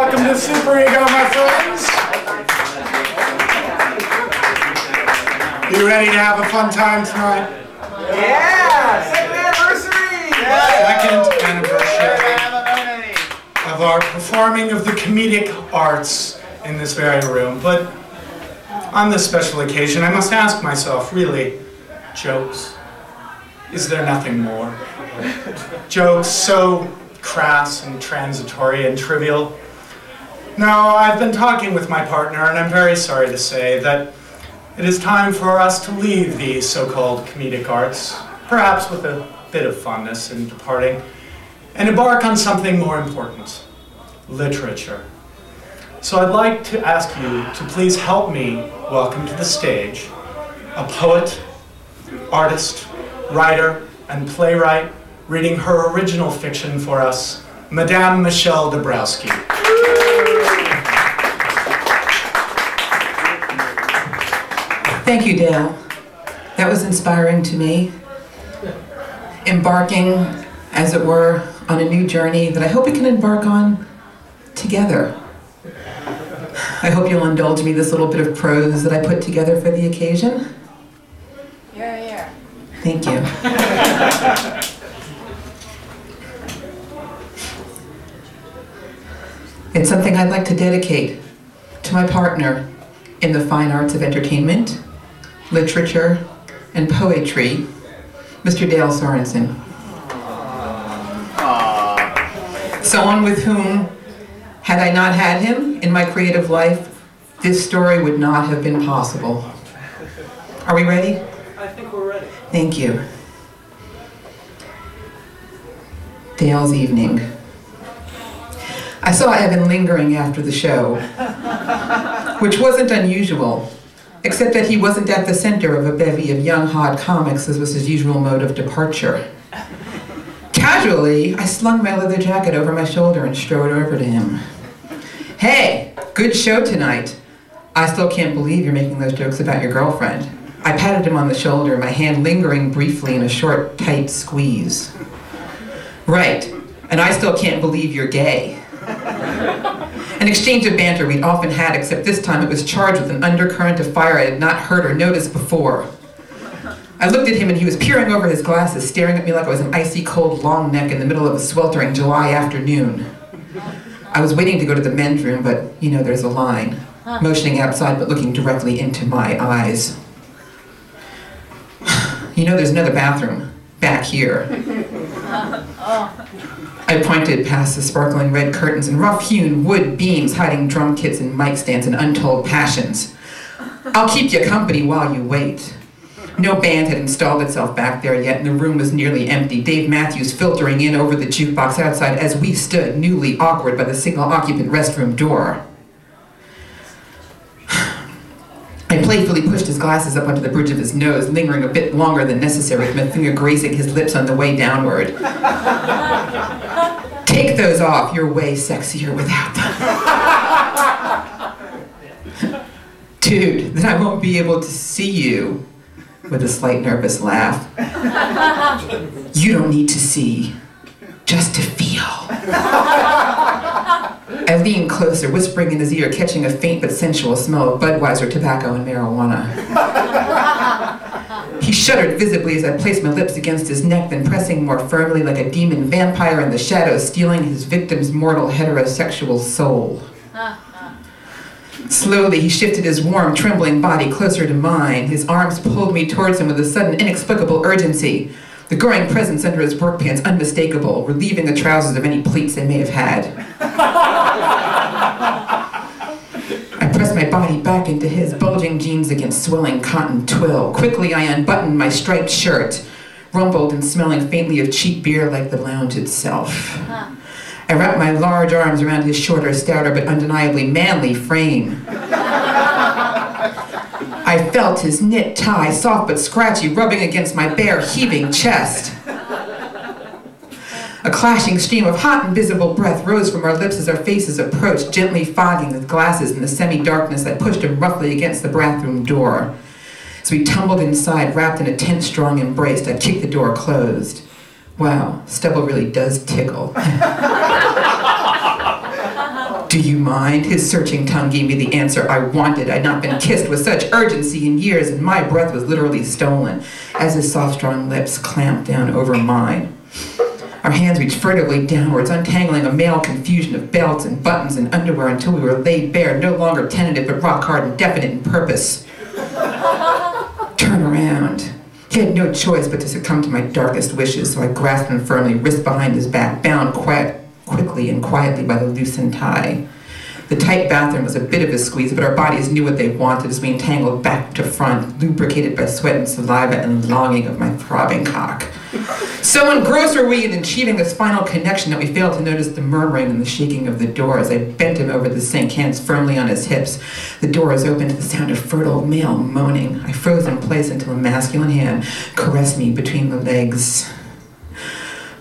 Welcome to SuperEgo, my friends. You ready to have a fun time tonight? Yeah! Second anniversary! Second anniversary of our performing of the comedic arts in this very room. But on this special occasion, I must ask myself, really, jokes? Is there nothing more? Jokes so crass and transitory and trivial? Now, I've been talking with my partner, and I'm very sorry to say that it is time for us to leave the so-called comedic arts, perhaps with a bit of fondness in departing, and embark on something more important, literature. So I'd like to ask you to please help me welcome to the stage a poet, artist, writer, and playwright reading her original fiction for us, Madame Michelle Dabrowski. Thank you, Dale. That was inspiring to me. Embarking, as it were, on a new journey that I hope we can embark on together. I hope you'll indulge me this little bit of prose that I put together for the occasion. Yeah. Thank you. It's something I'd like to dedicate to my partner in the fine arts of entertainment, literature, and poetry, Mr. Dale Sorensen. Someone with whom, had I not had him in my creative life, this story would not have been possible. Are we ready? I think we're ready. Thank you. Dale's evening. I saw Evan lingering after the show, which wasn't unusual, except that he wasn't at the center of a bevy of young, hot comics as was his usual mode of departure. Casually, I slung my leather jacket over my shoulder and strode over to him. Hey, good show tonight. I still can't believe you're making those jokes about your girlfriend. I patted him on the shoulder, my hand lingering briefly in a short, tight squeeze. Right, and I still can't believe you're gay. An exchange of banter we'd often had, except this time it was charged with an undercurrent of fire I had not heard or noticed before. I looked at him and he was peering over his glasses, staring at me like I was an icy cold long neck in the middle of a sweltering July afternoon. I was waiting to go to the men's room, but you know there's a line. Motioning outside but looking directly into my eyes. You know there's another bathroom, back here. I pointed past the sparkling red curtains and rough-hewn wood beams hiding drum kits and mic stands and untold passions. I'll keep you company while you wait. No band had installed itself back there yet, and the room was nearly empty, Dave Matthews filtering in over the jukebox outside as we stood, newly awkward, by the single-occupant restroom door. I playfully pushed his glasses up onto the bridge of his nose, lingering a bit longer than necessary, with my finger grazing his lips on the way downward. Take those off, you're way sexier without them. Dude, then I won't be able to see you. With a slight nervous laugh. You don't need to see, just to feel. I leaned closer, whispering in his ear, catching a faint but sensual smell of Budweiser, tobacco, and marijuana. He shuddered visibly as I placed my lips against his neck, then pressing more firmly like a demon vampire in the shadows, stealing his victim's mortal heterosexual soul. Slowly, he shifted his warm, trembling body closer to mine. His arms pulled me towards him with a sudden, inexplicable urgency. The growing presence under his work pants unmistakable, relieving the trousers of any pleats they may have had. I pressed my body back into his, bulging jeans against swelling cotton twill. Quickly, I unbuttoned my striped shirt, rumpled and smelling faintly of cheap beer like the lounge itself. I wrapped my large arms around his shorter, stouter, but undeniably manly frame. I felt his knit tie, soft but scratchy, rubbing against my bare, heaving chest. A clashing stream of hot, invisible breath rose from our lips as our faces approached, gently fogging the glasses in the semi-darkness. I pushed him roughly against the bathroom door. As we tumbled inside, wrapped in a tense, strong embrace, I kicked the door closed. Wow, stubble really does tickle. Do you mind? His searching tongue gave me the answer I wanted. I'd not been kissed with such urgency in years, and my breath was literally stolen as his soft, strong lips clamped down over mine. Our hands reached furtively downwards, untangling a male confusion of belts and buttons and underwear until we were laid bare, no longer tentative but rock hard and definite in purpose. Turn around. He had no choice but to succumb to my darkest wishes, so I grasped him firmly, wrist behind his back, bound quickly and quietly by the loosened tie. The tight bathroom was a bit of a squeeze, but our bodies knew what they wanted as we entangled back to front, lubricated by sweat and saliva and longing of my throbbing cock. So engrossed were we in achieving this final connection that we failed to notice the murmuring and the shaking of the door as I bent him over the sink, hands firmly on his hips. The door was open to the sound of fertile male moaning. I froze in place until a masculine hand caressed me between the legs.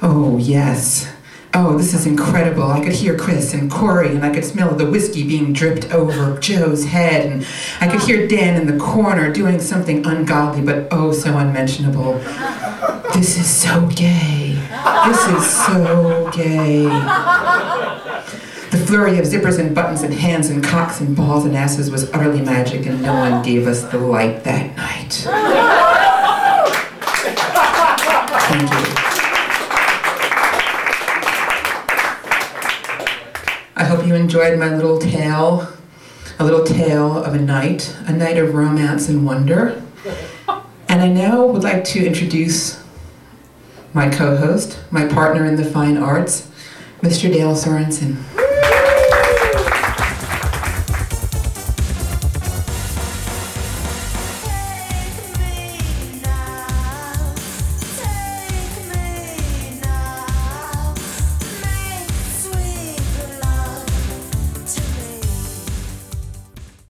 Oh, yes. Oh, this is incredible. I could hear Chris and Corey, and I could smell the whiskey being dripped over Joe's head, and I could hear Dan in the corner doing something ungodly but oh so unmentionable. This is so gay. This is so gay. The flurry of zippers and buttons and hands and cocks and balls and asses was utterly magic, and no one gave us the light that night. Thank you. I hope you enjoyed my little tale, a little tale of a night of romance and wonder. And I now would like to introduce my co-host, my partner in the fine arts, Mr. Dale Sorensen.